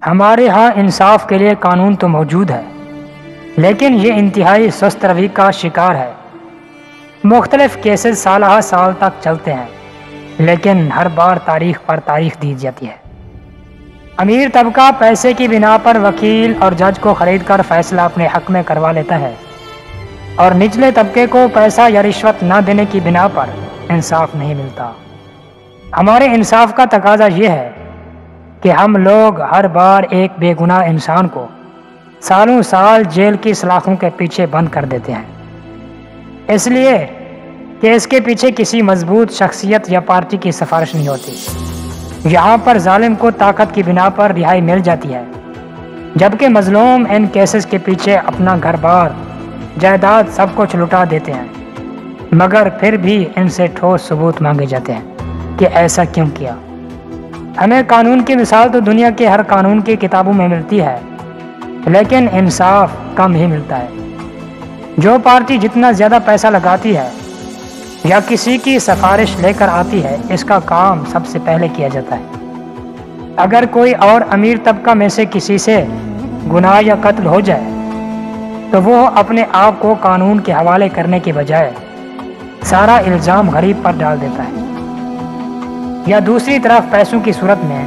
ہمارے ہاں انصاف کے لیے قانون تو موجود ہے، لیکن یہ انتہائی سست روی کا شکار ہے۔ مختلف کیسز سالہ سال تک چلتے ہیں، لیکن ہر بار تاریخ پر تاریخ دی جاتی ہے۔ امیر طبقہ پیسے کی بنا پر وکیل اور جج کو خرید کر فیصلہ اپنے حق میں کروا لیتا ہے، اور نچلے طبقے کو پیسہ یا رشوت نہ دینے کی بنا پر انصاف نہیں ملتا۔ ہمارے انصاف کا تقاضا یہ ہے کہ ہم لوگ ہر بار ایک بے گناہ انسان کو سالوں سال جیل کی سلاخوں کے پیچھے بند کر دیتے ہیں، اس لیے کہ اس کے پیچھے کسی مضبوط شخصیت یا پارٹی کی سفارش نہیں ہوتی۔ یہاں پر ظالم کو طاقت کی بنا پر رہائی مل جاتی ہے، جبکہ مظلوم ان کیسز کے پیچھے اپنا گھر بار، جائیداد سب کچھ لٹا دیتے ہیں، مگر پھر بھی ان سے ٹھوس ثبوت مانگے جاتے ہیں کہ ایسا کیوں کیا۔ ہمیں قانون کی مثال تو دنیا کے ہر قانون کی کتابوں میں ملتی ہے، لیکن انصاف کم ہی ملتا ہے۔ جو پارٹی جتنا زیادہ پیسہ لگاتی ہے یا کسی کی سفارش لے کر آتی ہے، اس کا کام سب سے پہلے کیا جاتا ہے۔ اگر کوئی اور امیر طبقہ میں سے کسی سے گناہ یا قتل ہو جائے تو وہ اپنے آپ کو قانون کے حوالے کرنے کے بجائے سارا الزام غریب پر ڈال دیتا ہے، یا دوسری طرف پیسوں کی صورت میں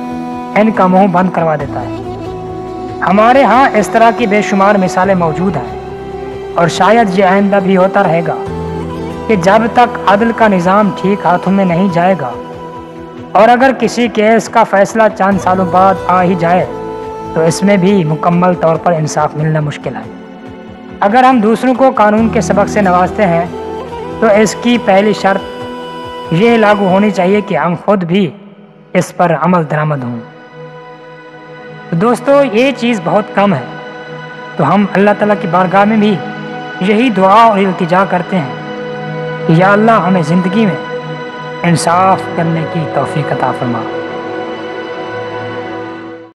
ان کا منہ بند کروا دیتا ہے۔ ہمارے ہاں اس طرح کی بے شمار مثالیں موجود ہیں، اور شاید یہ آئندہ بھی ہوتا رہے گا کہ جب تک عدل کا نظام ٹھیک ہاتھوں میں نہیں جائے گا، اور اگر کسی کیس کا فیصلہ چند سالوں بعد آ ہی جائے تو اس میں بھی مکمل طور پر انصاف ملنا مشکل ہے۔ اگر ہم دوسروں کو قانون کے سبق سے نوازتے ہیں تو اس کی پہلی شرط یہ لاگو ہونی چاہیے کہ ہم خود بھی اس پر عمل درآمد ہوں۔ دوستو، یہ چیز بہت کم ہے، تو ہم اللہ تعالیٰ کی بارگاہ میں بھی یہی دعا اور التجا کرتے ہیں کہ یا اللہ ہمیں زندگی میں انصاف کرنے کی توفیق عطا فرما۔